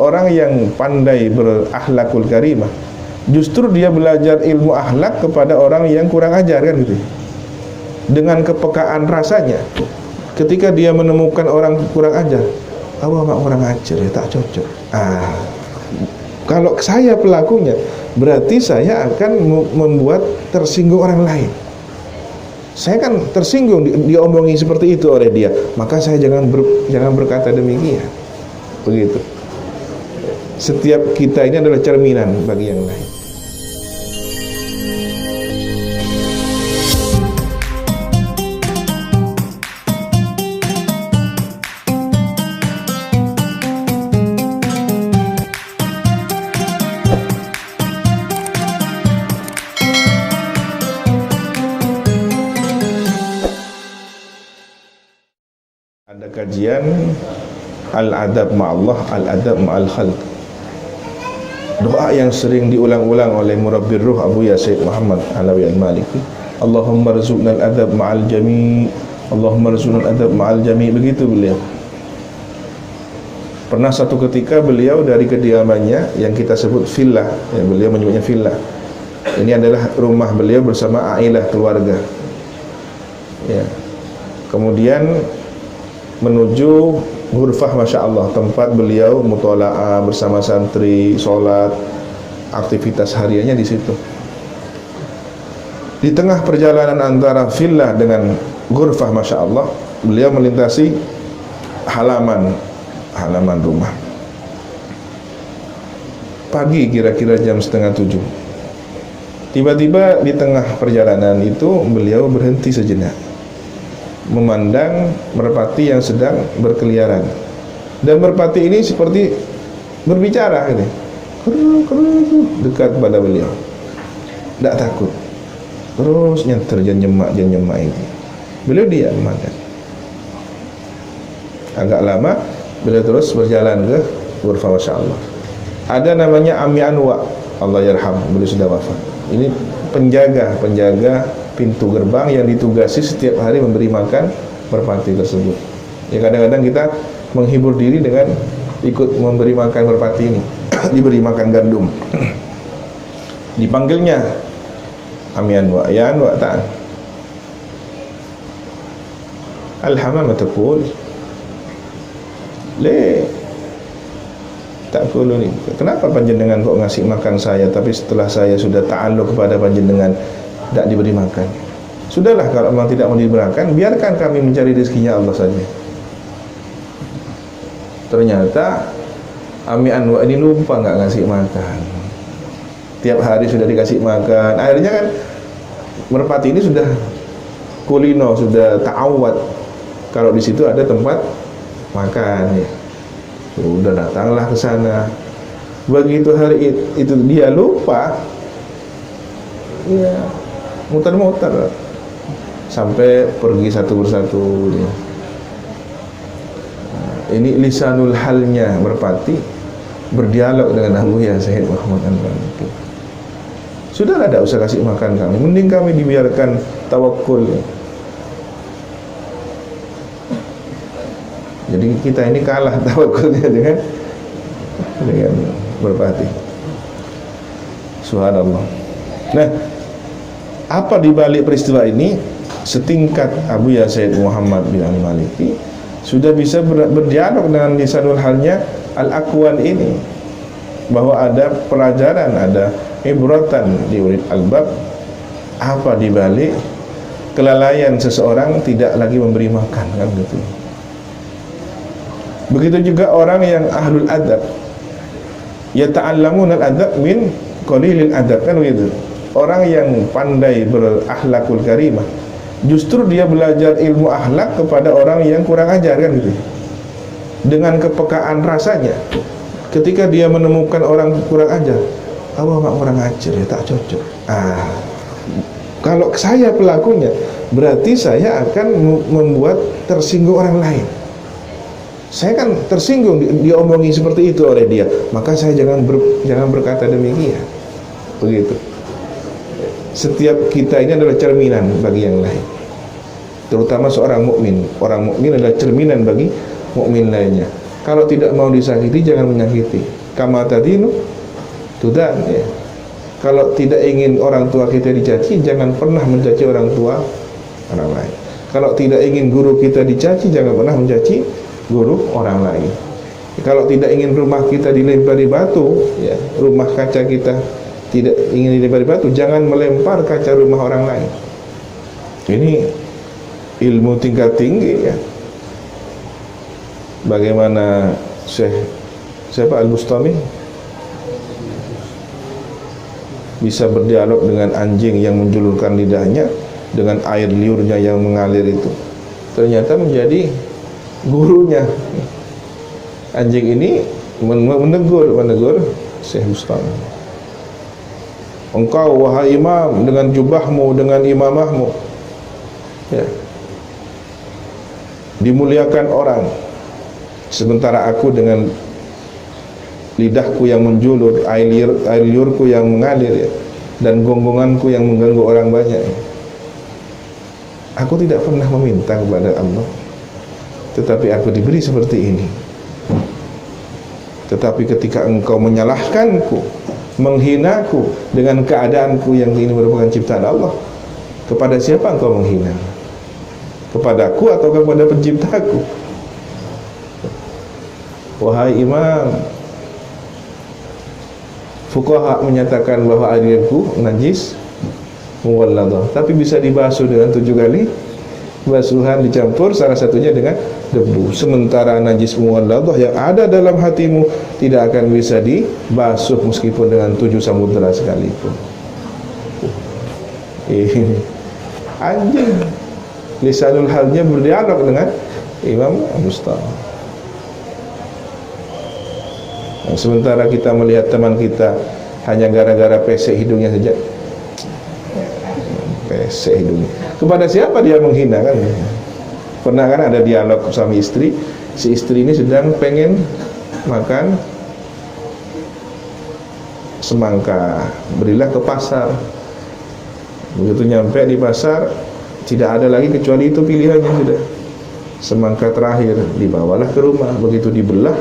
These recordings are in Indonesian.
orang yang pandai berakhlakul karimah, justru dia belajar ilmu akhlak kepada orang yang kurang ajar, kan gitu. Dengan kepekaan rasanya, ketika dia menemukan orang kurang ajar, awak mak kurang ajar ya, tak cocok. Kalau saya pelakunya, berarti saya akan membuat tersinggung orang lain. Saya kan tersinggung diomongi seperti itu oleh dia, maka saya jangan berkata demikian. Begitu. Setiap kita ini adalah cerminan bagi yang lain. Ada kajian Al-Adab Ma'allah, Al-Adab Ma'al Khalq. Doa yang sering diulang-ulang oleh Murabbir Ruh Abuya Sayyid Muhammad Alawi Al-Maliki, Allahumma rzuqna al-adab ma'al jami', Allahumma rzuqna al-adab ma'al jami'. Begitu beliau. Pernah satu ketika beliau dari kediamannya yang kita sebut villa, ya, beliau menyebutnya villa. Ini adalah rumah beliau bersama ailah, keluarga. Ya. Kemudian menuju ghurfah, Masya Allah, tempat beliau mutola'ah bersama santri, sholat, aktivitas hariannya di situ. Di tengah perjalanan antara villa dengan ghurfah, Masya Allah, beliau melintasi halaman rumah. Pagi kira-kira jam 6:30. Tiba-tiba di tengah perjalanan itu beliau berhenti sejenak, memandang merpati yang sedang berkeliaran, dan merpati ini seperti berbicara ini, dekat pada beliau, tidak takut, terus nyantar nyemak ini. Beliau diam makan. Agak lama beliau terus berjalan ke ghurfah, Masya Allah. Ada namanya Ami Anwa, Allah yarham, beliau sudah wafat. Ini penjaga pintu gerbang yang ditugasi setiap hari memberi makan merpati tersebut. Ya, kadang-kadang kita menghibur diri dengan ikut memberi makan merpati ini. Diberi makan gandum. Dipanggilnya Ami Anwa, ya Anwa, ta'an. Al-hamamah taqul le ta'kulu ni. Kenapa panjenengan kok ngasih makan saya, tapi setelah saya sudah ta'alluq kepada panjenengan tidak diberi makan? Sudahlah, kalau memang tidak mau diberi makan, biarkan kami mencari rezekinya Allah saja. Ternyata Ami Anwa ini lupa nggak ngasih makan. Tiap hari sudah dikasih makan. Akhirnya kan merpati ini sudah kulino, sudah ta'awad kalau di situ ada tempat makan, ya. Sudah datanglah ke sana. Begitu hari itu dia lupa, ya, muter-muter sampai pergi satu persatu, ya. Nah, ini lisanul halnya merpati berdialog dengan Abuya Sayyid Muhammad Al-Maliki. Sudahlah, tidak usah kasih makan kami, mending kami dibiarkan tawakul, ya. Jadi kita ini kalah tawakulnya dengan merpati. Subhanallah. Nah, apa dibalik peristiwa ini? Setingkat Abuya Sayyid Muhammad bin Al-Maliki sudah bisa berdialog dengan lisanul halnya Al-Aqwan ini, bahwa ada pelajaran, ada ibratan di ulil albab. Apa dibalik kelalaian seseorang tidak lagi memberi makan, kan gitu. Begitu juga orang yang ahlul adab, yata'allamuna al-adab min qalilil adab, kan begitu. Orang yang pandai berakhlakul karimah, justru dia belajar ilmu akhlak kepada orang yang kurang ajar, kan gitu. Dengan kepekaan rasanya, ketika dia menemukan orang kurang ajar, awak mak kurang ajar ya, tak cocok. Kalau saya pelakunya, berarti saya akan membuat tersinggung orang lain. Saya kan tersinggung diomongi seperti itu oleh dia, maka saya jangan berkata demikian. Begitu. Setiap kita ini adalah cerminan bagi yang lain, terutama seorang mukmin. Orang mukmin adalah cerminan bagi mukmin lainnya. Kalau tidak mau disakiti, jangan menyakiti. Kama tadinu tudan, ya. Kalau tidak ingin orang tua kita dicaci, jangan pernah mencaci orang tua orang lain. Kalau tidak ingin guru kita dicaci, jangan pernah mencaci guru orang lain. Kalau tidak ingin rumah kita dilempari batu, ya, rumah kaca kita tidak ingin dilempari batu, jangan melempar kaca rumah orang lain. Ini ilmu tingkat tinggi, ya. Bagaimana siapa Al-Bustami bisa berdialog dengan anjing yang menjulurkan lidahnya dengan air liurnya yang mengalir itu, ternyata menjadi gurunya. Anjing ini menegur Syekh Bustami. Engkau wahai imam dengan jubahmu, dengan imamahmu, ya, dimuliakan orang, sementara aku dengan lidahku yang menjulur, air liurku yang mengalir, ya, dan gonggonganku yang mengganggu orang banyak. Aku tidak pernah meminta kepada Allah, tetapi aku diberi seperti ini. Tetapi ketika engkau menyalahkanku, menghinaku dengan keadaanku yang ini merupakan ciptaan Allah, kepada siapa engkau menghina? Kepadaku atau kepada penciptaku? Wahai imam, fuqaha menyatakan bahwa airku najis muwalladah, tapi bisa dibasuh dengan 7 kali basuhan dicampur, salah satunya dengan debu. Sementara najis muwalladah yang ada dalam hatimu tidak akan bisa dibasuh meskipun dengan 7 samudera sekalipun. Anjing lisanul halnya berdialog dengan Imam Bustami. Nah, sementara kita melihat teman kita hanya gara-gara pesek hidungnya saja, pesek hidungnya, kepada siapa dia menghina, kan? Pernah kan ada dialog suami istri, si istri ini sedang pengen makan semangka, berilah ke pasar. Begitu nyampe di pasar, tidak ada lagi kecuali itu pilihannya, sudah semangka terakhir, dibawalah ke rumah. Begitu dibelah,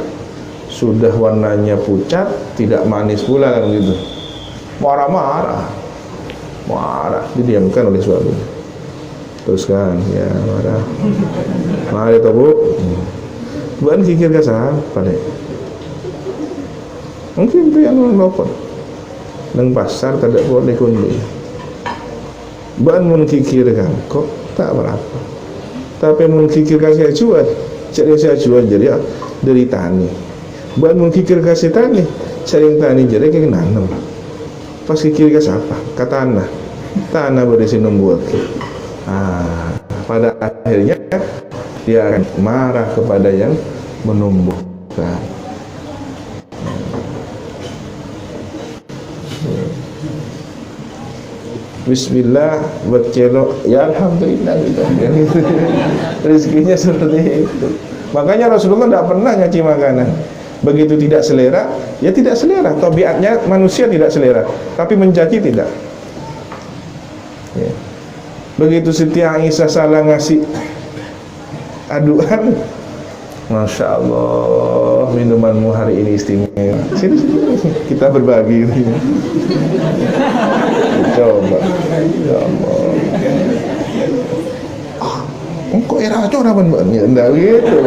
sudah warnanya pucat, tidak manis pula, kan gitu. Marah, didiamkan oleh suaminya. Teruskan, ya marah. Marah itu bu, bukan kikir ke siapa deh. Mungkin itu yang melopot. Neng pasar tidak boleh kundi. Bukan mun kikir kan, kok tak berapa. Tapi mun kikir kasih acuan, cari saya acuan jadi dari tani. Bukan mun kikir kasih tani, sering tani jadi kayak nanam. Pas kikir ke siapa? Ke tanah berisi numbuh. Pada akhirnya dia akan marah kepada yang menumbuhkan. Bismillah bercelok, ya alhamdulillah gitu. Rezekinya seperti itu. Makanya Rasulullah tidak pernah nyaci makanan. Begitu tidak selera, ya tidak selera. Tabiatnya manusia tidak selera, tapi mencaci tidak. Ya. Begitu Siti Aisyah salah ngasih aduan, Masya Allah, minumanmu hari ini istimewa. Sini, kita berbagi. Coba, ya Allah. Kok era itu orang banyak, enggak gitu.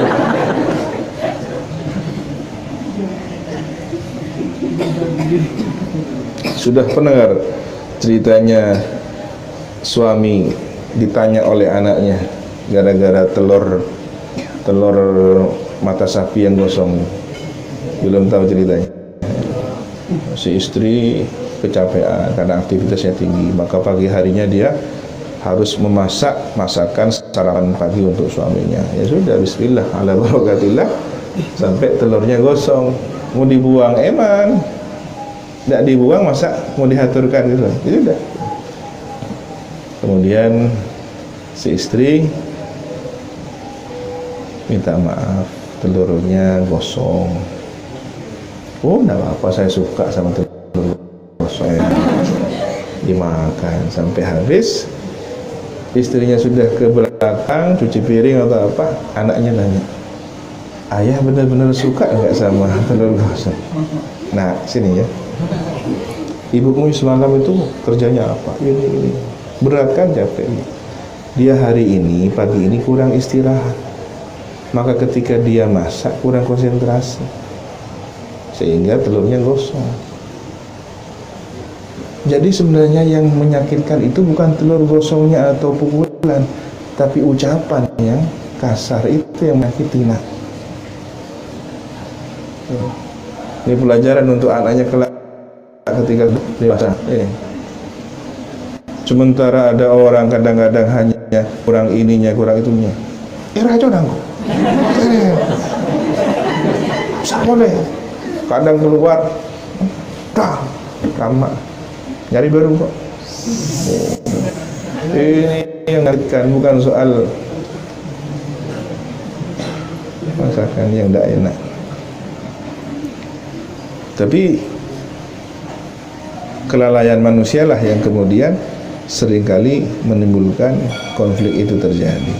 Sudah pernah ceritanya suami ditanya oleh anaknya gara-gara telur mata sapi yang gosong. Belum tahu ceritanya. Si istri kecapean karena aktivitasnya tinggi, maka pagi harinya dia harus memasak masakan sarapan pagi untuk suaminya. Ya sudah, bismillah ala barakatillah, sampai telurnya gosong, mau dibuang eman, tidak dibuang, masa mau diaturkan gitu. Ya sudah. Kemudian si istri minta maaf, telurnya gosong. Oh, enggak apa-apa, saya suka sama telur gosong. Dimakan sampai habis. Istrinya sudah ke belakang cuci piring atau apa, anaknya nanya, ayah benar-benar suka nggak sama telur gosong? Nah, sini ya. Ibumu semalam itu kerjanya apa? Ini. Berat kan, capek. Dia hari ini, pagi ini kurang istirahat. Maka ketika dia masak kurang konsentrasi. Sehingga telurnya gosong. Jadi sebenarnya yang menyakitkan itu bukan telur gosongnya atau pukulan, tapi ucapan yang kasar itu yang menyakiti. Nah, ini pelajaran untuk anaknya kelak ketika dewasa. Sementara ada orang kadang-kadang hanya kurang ininya, kurang itunya. Rajo nanggu. Boleh. Kadang keluar, dah, lama. Nyari baru kok. Ini yang menyakitkan, bukan soal masakan yang tidak enak. Tapi kelalaian manusialah yang kemudian seringkali menimbulkan konflik itu terjadi.